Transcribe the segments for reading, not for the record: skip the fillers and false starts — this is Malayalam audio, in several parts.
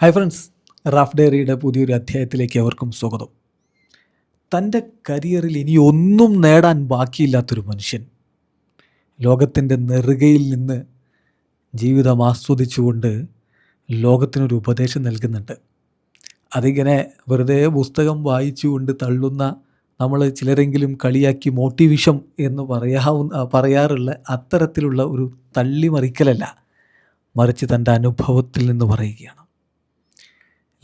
ഹായ് ഫ്രണ്ട്സ്, റാഫ് ഡയറിയുടെ പുതിയൊരു അധ്യായത്തിലേക്ക് അവർക്കും സ്വാഗതം. തൻ്റെ കരിയറിൽ ഇനി ഒന്നും നേടാൻ ബാക്കിയില്ലാത്തൊരു മനുഷ്യൻ ലോകത്തിൻ്റെ നെറുകയിൽ നിന്ന് ജീവിതം ആസ്വദിച്ചുകൊണ്ട് ലോകത്തിനൊരു ഉപദേശം നൽകുന്നുണ്ട്. അതിങ്ങനെ വെറുതെ പുസ്തകം വായിച്ചുകൊണ്ട് തള്ളുന്ന നമ്മൾ ചിലരെങ്കിലും കളിയാക്കി മോട്ടിവേഷൻ എന്ന് പറയാറുള്ള അത്തരത്തിലുള്ള ഒരു തള്ളിമറിക്കലല്ല, മറിച്ച് തൻ്റെ അനുഭവത്തിൽ നിന്ന് പറയുകയാണ്.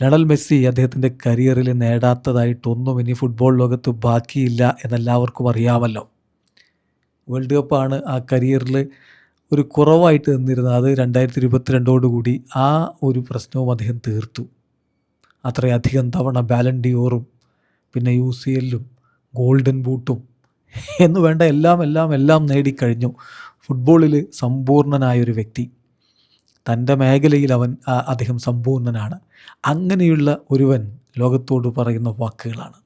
ലയണൽ മെസ്സി അദ്ദേഹത്തിൻ്റെ കരിയറിൽ നേടാത്തതായിട്ടൊന്നും ഇനി ഫുട്ബോൾ ലോകത്ത് ബാക്കിയില്ല എന്നെല്ലാവർക്കും അറിയാമല്ലോ. വേൾഡ് കപ്പാണ് ആ കരിയറിൽ ഒരു കുറവായിട്ട് നിന്നിരുന്നത്. അത് 2022 ആ ഒരു പ്രശ്നവും അദ്ദേഹം തീർത്തു. അത്രയധികം തവണ ബാലൺ ഡിയോറും പിന്നെ UCLും ഗോൾഡൻ ബൂട്ടും എന്ന് വേണ്ട എല്ലാം നേടിക്കഴിഞ്ഞു. ഫുട്ബോളിൽ സമ്പൂർണ്ണനായൊരു വ്യക്തി. തൻ്റെ മേഖലയിൽ അദ്ദേഹം സമ്പൂർണ്ണനാണ്. അങ്ങനെയുള്ള ഒരുവൻ ലോകത്തോട് പറയുന്ന വാക്കുകളാണ്.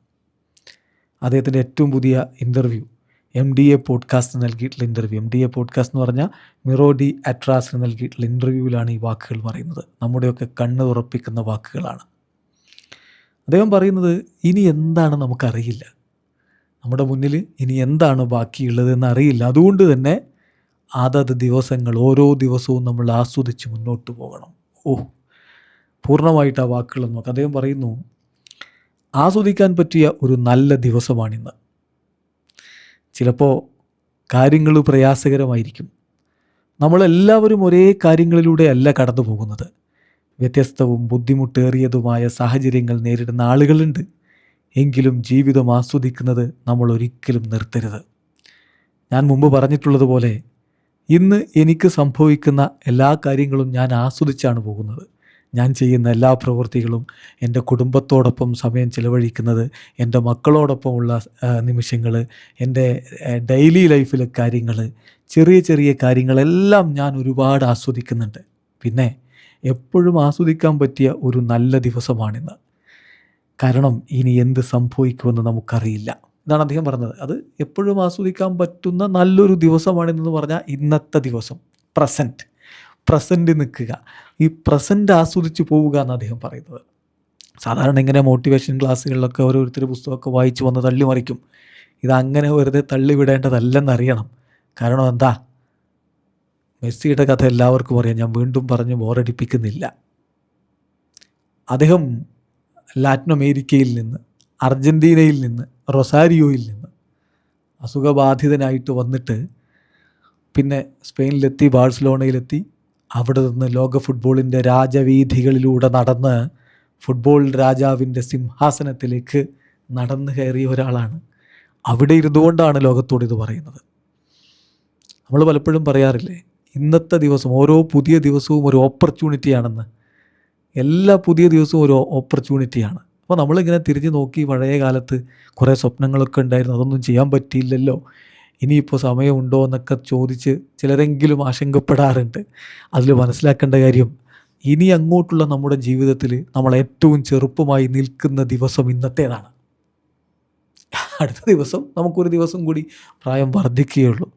അദ്ദേഹത്തിൻ്റെ ഏറ്റവും പുതിയ ഇൻ്റർവ്യൂ MDA പോഡ്കാസ്റ്റിന് നൽകിയിട്ടുള്ള ഇൻ്റർവ്യൂ. MDA പോഡ്കാസ്റ്റ് എന്ന് പറഞ്ഞാൽ മിറോഡി അട്രാസിന് നൽകിയിട്ടുള്ള ഇൻ്റർവ്യൂവിലാണ് ഈ വാക്കുകൾ പറയുന്നത്. നമ്മുടെയൊക്കെ കണ്ണ് തുറപ്പിക്കുന്ന വാക്കുകളാണ്. അദ്ദേഹം പറയുന്നത്, ഇനി എന്താണ് നമുക്കറിയില്ല, നമ്മുടെ മുന്നിൽ ഇനി എന്താണ് ബാക്കിയുള്ളതെന്ന് അറിയില്ല. അതുകൊണ്ട് തന്നെ അതത് ദിവസങ്ങൾ ഓരോ ദിവസവും നമ്മൾ ആസ്വദിച്ച് മുന്നോട്ട് പോകണം. പൂർണ്ണമായിട്ട് ആ വാക്കുകൾ നോക്കാം. അദ്ദേഹം പറയുന്നു, ആസ്വദിക്കാൻ പറ്റിയ ഒരു നല്ല ദിവസമാണിന്ന്. ചിലപ്പോൾ കാര്യങ്ങൾ പ്രയാസകരമായിരിക്കും. നമ്മളെല്ലാവരും ഒരേ കാര്യങ്ങളിലൂടെ അല്ല കടന്നു പോകുന്നത്. വ്യത്യസ്തവും ബുദ്ധിമുട്ടേറിയതുമായ സാഹചര്യങ്ങൾ നേരിടുന്ന ആളുകളുണ്ട്. എങ്കിലും ജീവിതം ആസ്വദിക്കുന്നത് നമ്മൾ ഒരിക്കലും നിർത്തരുത്. ഞാൻ മുമ്പ് പറഞ്ഞിട്ടുള്ളതുപോലെ, ഇന്ന് എനിക്ക് സംഭവിക്കുന്ന എല്ലാ കാര്യങ്ങളും ഞാൻ ആസ്വദിച്ചാണ് പോകുന്നത്. ഞാൻ ചെയ്യുന്ന എല്ലാ പ്രവൃത്തികളും, എൻ്റെ കുടുംബത്തോടൊപ്പം സമയം ചിലവഴിക്കുന്നത്, എൻ്റെ മക്കളോടൊപ്പമുള്ള നിമിഷങ്ങൾ, എൻ്റെ ഡെയിലി ലൈഫിലെ കാര്യങ്ങൾ, ചെറിയ കാര്യങ്ങളെല്ലാം ഞാൻ ഒരുപാട് ആസ്വദിക്കുന്നുണ്ട്. പിന്നെ എപ്പോഴും ആസ്വദിക്കാൻ പറ്റിയ ഒരു നല്ല ദിവസമാണിന്ന്. കാരണം ഇനി എന്ത് സംഭവിക്കുമെന്ന് നമുക്കറിയില്ല. ഇതാണ് അദ്ദേഹം പറഞ്ഞത്. അത് എപ്പോഴും ആസ്വദിക്കാൻ പറ്റുന്ന നല്ലൊരു ദിവസമാണെന്ന് പറഞ്ഞാൽ ഇന്നത്തെ ദിവസം, പ്രസൻറ്റ് നിൽക്കുക, ഈ പ്രസൻറ്റ് ആസ്വദിച്ച് പോവുക എന്ന് അദ്ദേഹം പറയുന്നത്. സാധാരണ ഇങ്ങനെ മോട്ടിവേഷൻ ക്ലാസ്സുകളിലൊക്കെ ഓരോരുത്തർ പുസ്തകമൊക്കെ വായിച്ച് വന്ന് തള്ളിമറിക്കും. ഇതങ്ങനെ വെറുതെ തള്ളിവിടേണ്ടതല്ലെന്നറിയണം. കാരണം എന്താ, മെസ്സിയുടെ കഥ എല്ലാവർക്കും അറിയാം. ഞാൻ വീണ്ടും പറഞ്ഞ് ബോറടിപ്പിക്കുന്നില്ല. അദ്ദേഹം ലാറ്റിൻ അമേരിക്കയിൽ നിന്ന്, അർജൻറ്റീനയിൽ നിന്ന്, റൊസാരിയോയിൽ നിന്ന് അസുഖബാധിതനായിട്ട് വന്നിട്ട് പിന്നെ സ്പെയിനിലെത്തി, ബാഴ്സലോണയിലെത്തി. അവിടെ നിന്ന് ലോക ഫുട്ബോളിൻ്റെ രാജവീഥികളിലൂടെ നടന്ന് ഫുട്ബോൾ രാജാവിൻ്റെ സിംഹാസനത്തിലേക്ക് നടന്നു കയറിയ ഒരാളാണ്. അവിടെ ഇരുന്നുകൊണ്ടാണ് ലോകത്തോട് ഇത് പറയുന്നത്. നമ്മൾ പലപ്പോഴും പറയാറില്ലേ, ഇന്നത്തെ ദിവസം, ഓരോ പുതിയ ദിവസവും ഒരു ഓപ്പർച്യൂണിറ്റിയാണെന്ന്. എല്ലാ പുതിയ ദിവസവും ഒരു ഓപ്പർച്യൂണിറ്റിയാണ്. അപ്പോൾ നമ്മളിങ്ങനെ തിരിഞ്ഞു നോക്കി, പഴയ കാലത്ത് കുറേ സ്വപ്നങ്ങളൊക്കെ ഉണ്ടായിരുന്നു, അതൊന്നും ചെയ്യാൻ പറ്റിയില്ലല്ലോ, ഇനിയിപ്പോൾ സമയമുണ്ടോ എന്നൊക്കെ ചോദിച്ച് ചിലരെങ്കിലും ആശങ്കപ്പെടാറുണ്ട്. അതിൽ മനസ്സിലാക്കേണ്ട കാര്യം, ഇനി അങ്ങോട്ടുള്ള നമ്മുടെ ജീവിതത്തിൽ നമ്മൾ ഏറ്റവും ചെറുപ്പമായി നിൽക്കുന്ന ദിവസം ഇന്നത്തേതാണ്. അടുത്ത ദിവസം നമുക്കൊരു ദിവസം കൂടി പ്രായം വർദ്ധിക്കുകയുള്ളൂ.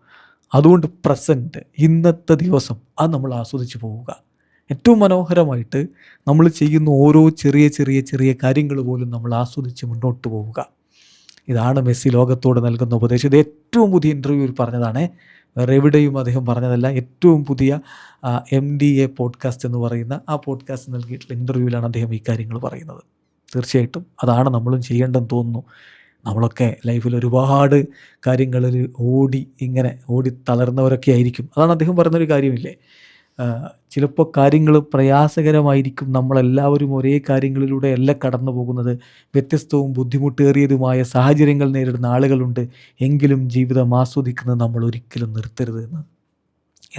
അതുകൊണ്ട് പ്രസൻറ്റ്, ഇന്നത്തെ ദിവസം, അത് നമ്മൾ ആസ്വദിച്ച് പോവുക. ഏറ്റവും മനോഹരമായിട്ട് നമ്മൾ ചെയ്യുന്ന ഓരോ ചെറിയ കാര്യങ്ങൾ പോലും നമ്മൾ ആസ്വദിച്ച് മുന്നോട്ട് പോവുക. ഇതാണ് മെസ്സി ലോകത്തോട് നൽകുന്ന ഉപദേശം. ഇത് ഏറ്റവും പുതിയ ഇൻ്റർവ്യൂവിൽ പറഞ്ഞതാണ്, വേറെ എവിടെയും അദ്ദേഹം പറഞ്ഞതല്ല. ഏറ്റവും പുതിയ MDA പോഡ്കാസ്റ്റ് എന്ന് പറയുന്ന ആ പോഡ്കാസ്റ്റ് നൽകിയിട്ടുള്ള ഇൻ്റർവ്യൂവിലാണ് അദ്ദേഹം ഈ കാര്യങ്ങൾ പറയുന്നത്. തീർച്ചയായിട്ടും അതാണ് നമ്മളും ചെയ്യേണ്ടെന്ന് തോന്നുന്നു. നമ്മളൊക്കെ ലൈഫിൽ ഒരുപാട് കാര്യങ്ങളിൽ ഓടി തളർന്നവരൊക്കെ ആയിരിക്കും. അതാണ് അദ്ദേഹം പറയുന്നൊരു കാര്യമില്ലേ, ചിലപ്പോൾ കാര്യങ്ങൾ പ്രയാസകരമായിരിക്കും. നമ്മളെല്ലാവരും ഒരേ കാര്യങ്ങളിലൂടെ അല്ല കടന്നു പോകുന്നത്. വ്യത്യസ്തവും ബുദ്ധിമുട്ടേറിയതുമായ സാഹചര്യങ്ങൾ നേരിടുന്ന ആളുകളുണ്ട്. എങ്കിലും ജീവിതം ആസ്വദിക്കുന്നത് നമ്മൾ ഒരിക്കലും നിർത്തരുത് എന്ന്.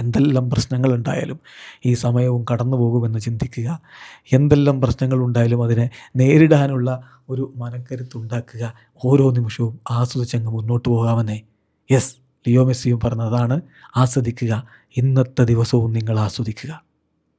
എന്തെല്ലാം പ്രശ്നങ്ങളുണ്ടായാലും ഈ സമയവും കടന്നു പോകുമെന്ന് ചിന്തിക്കുക. എന്തെല്ലാം പ്രശ്നങ്ങളുണ്ടായാലും അതിനെ നേരിടാനുള്ള ഒരു മനക്കരുത്തുണ്ടാക്കുക. ഓരോ നിമിഷവും ആസ്വദിച്ചങ്ങ് മുന്നോട്ട് പോകാമെന്നേ. ലിയോ മെസ്സിയും പറഞ്ഞതാണ്, ആസ്വദിക്കുക, ഇന്നത്തെ ദിവസവും നിങ്ങൾ ആസ്വദിക്കുക.